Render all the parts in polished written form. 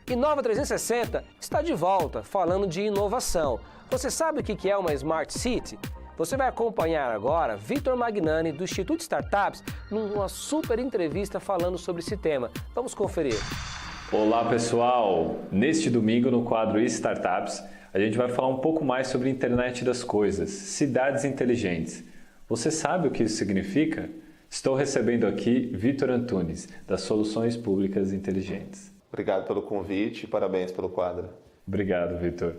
Inova 360 está de volta falando de inovação. Você sabe o que é uma Smart City? Você vai acompanhar agora Vitor Magnani do Instituto Startups numa super entrevista falando sobre esse tema. Vamos conferir. Olá pessoal! Neste domingo no quadro Startups a gente vai falar um pouco mais sobre a internet das coisas, cidades inteligentes. Você sabe o que isso significa? Estou recebendo aqui Vitor Antunes, das Soluções Públicas Inteligentes. Obrigado pelo convite e parabéns pelo quadro. Obrigado, Vitor.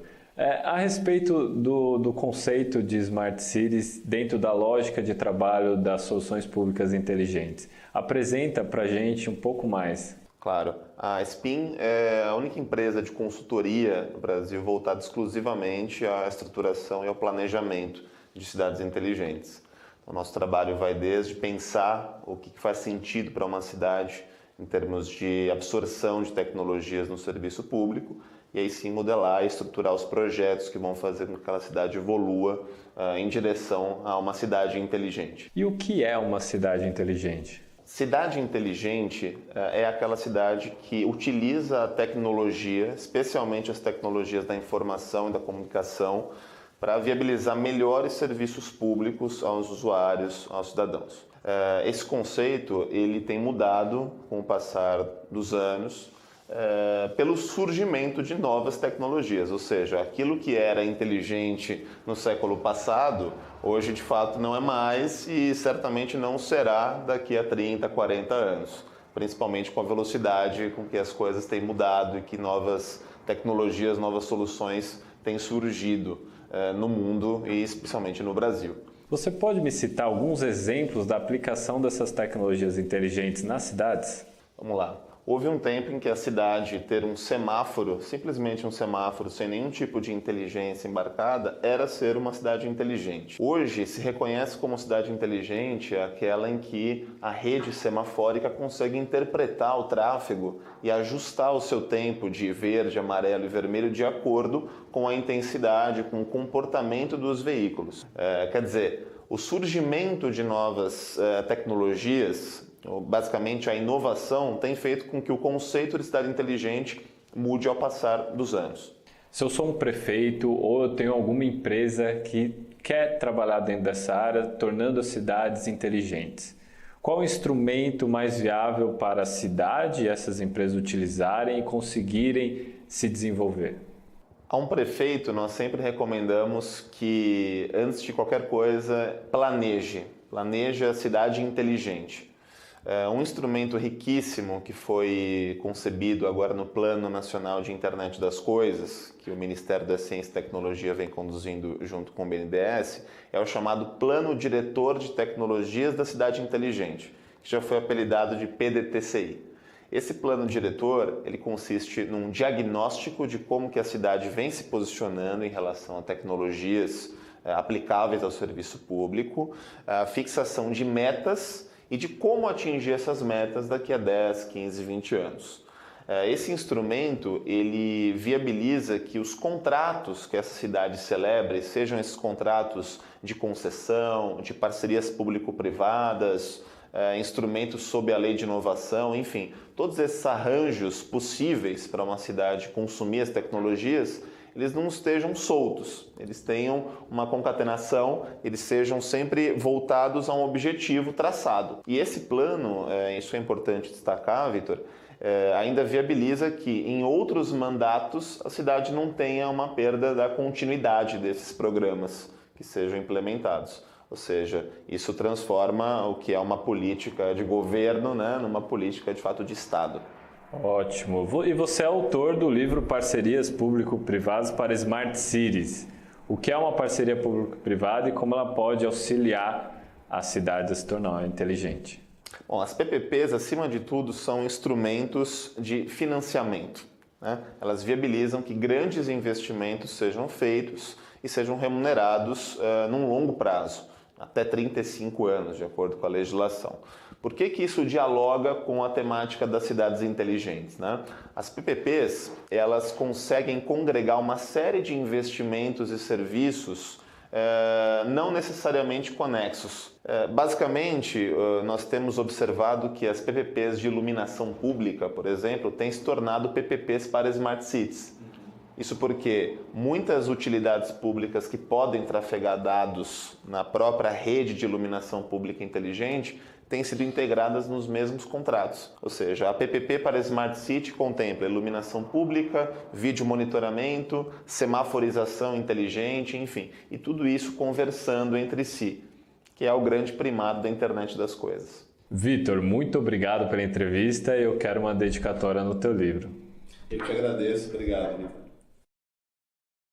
A respeito do conceito de Smart Cities dentro da lógica de trabalho das Soluções Públicas Inteligentes, apresenta para a gente um pouco mais. Claro. A SPIN é a única empresa de consultoria no Brasil voltada exclusivamente à estruturação e ao planejamento de cidades inteligentes. O nosso trabalho vai desde pensar o que faz sentido para uma cidade em termos de absorção de tecnologias no serviço público e aí sim modelar e estruturar os projetos que vão fazer com que aquela cidade evolua em direção a uma cidade inteligente. E o que é uma cidade inteligente? Cidade inteligente é aquela cidade que utiliza a tecnologia, especialmente as tecnologias da informação e da comunicação, para viabilizar melhores serviços públicos aos usuários, aos cidadãos. Esse conceito ele tem mudado com o passar dos anos pelo surgimento de novas tecnologias, ou seja, aquilo que era inteligente no século passado, hoje de fato não é mais e certamente não será daqui a 30, 40 anos, principalmente com a velocidade com que as coisas têm mudado e que novas tecnologias, novas soluções têm surgido no mundo e especialmente no Brasil. Você pode me citar alguns exemplos da aplicação dessas tecnologias inteligentes nas cidades? Vamos lá. Houve um tempo em que a cidade ter um semáforo, simplesmente um semáforo sem nenhum tipo de inteligência embarcada, era ser uma cidade inteligente. Hoje se reconhece como cidade inteligente aquela em que a rede semafórica consegue interpretar o tráfego e ajustar o seu tempo de verde, amarelo e vermelho de acordo com a intensidade, com o comportamento dos veículos. Quer dizer, o surgimento de novas tecnologias, basicamente a inovação, tem feito com que o conceito de cidade inteligente mude ao passar dos anos. Se eu sou um prefeito ou eu tenho alguma empresa que quer trabalhar dentro dessa área, tornando as cidades inteligentes, qual o instrumento mais viável para a cidade e essas empresas utilizarem e conseguirem se desenvolver? A um prefeito, nós sempre recomendamos que, antes de qualquer coisa, planeje a cidade inteligente. Um instrumento riquíssimo que foi concebido agora no Plano Nacional de Internet das Coisas, que o Ministério da Ciência e Tecnologia vem conduzindo junto com o BNDES, é o chamado Plano Diretor de Tecnologias da Cidade Inteligente, que já foi apelidado de PDTCI. Esse plano diretor, ele consiste num diagnóstico de como que a cidade vem se posicionando em relação a tecnologias aplicáveis ao serviço público, a fixação de metas e de como atingir essas metas daqui a 10, 15, 20 anos. Esse instrumento, ele viabiliza que os contratos que essa cidade celebre, sejam esses contratos de concessão, de parcerias público-privadas, instrumentos sob a lei de inovação, enfim, todos esses arranjos possíveis para uma cidade consumir as tecnologias, eles não estejam soltos, eles tenham uma concatenação, eles sejam sempre voltados a um objetivo traçado. E esse plano, isso é importante destacar, Vitor, ainda viabiliza que em outros mandatos a cidade não tenha uma perda da continuidade desses programas que sejam implementados. Ou seja, isso transforma o que é uma política de governo, numa política de fato de Estado. Ótimo. E você é autor do livro Parcerias Público-Privadas para Smart Cities. O que é uma parceria público-privada e como ela pode auxiliar a cidade a se tornar inteligente? Bom, as PPPs, acima de tudo, são instrumentos de financiamento. Elas viabilizam que grandes investimentos sejam feitos e sejam remunerados num longo prazo, até 35 anos, de acordo com a legislação. Por que isso dialoga com a temática das cidades inteligentes, As PPPs, elas conseguem congregar uma série de investimentos e serviços não necessariamente conexos. Basicamente, nós temos observado que as PPPs de iluminação pública, por exemplo, têm se tornado PPPs para Smart Cities. Isso porque muitas utilidades públicas que podem trafegar dados na própria rede de iluminação pública inteligente têm sido integradas nos mesmos contratos. Ou seja, a PPP para Smart City contempla iluminação pública, vídeo monitoramento, semaforização inteligente, enfim, e tudo isso conversando entre si, que é o grande primado da internet das coisas. Vitor, muito obrigado pela entrevista e eu quero uma dedicatória no teu livro. Eu te agradeço, obrigado, Vitor.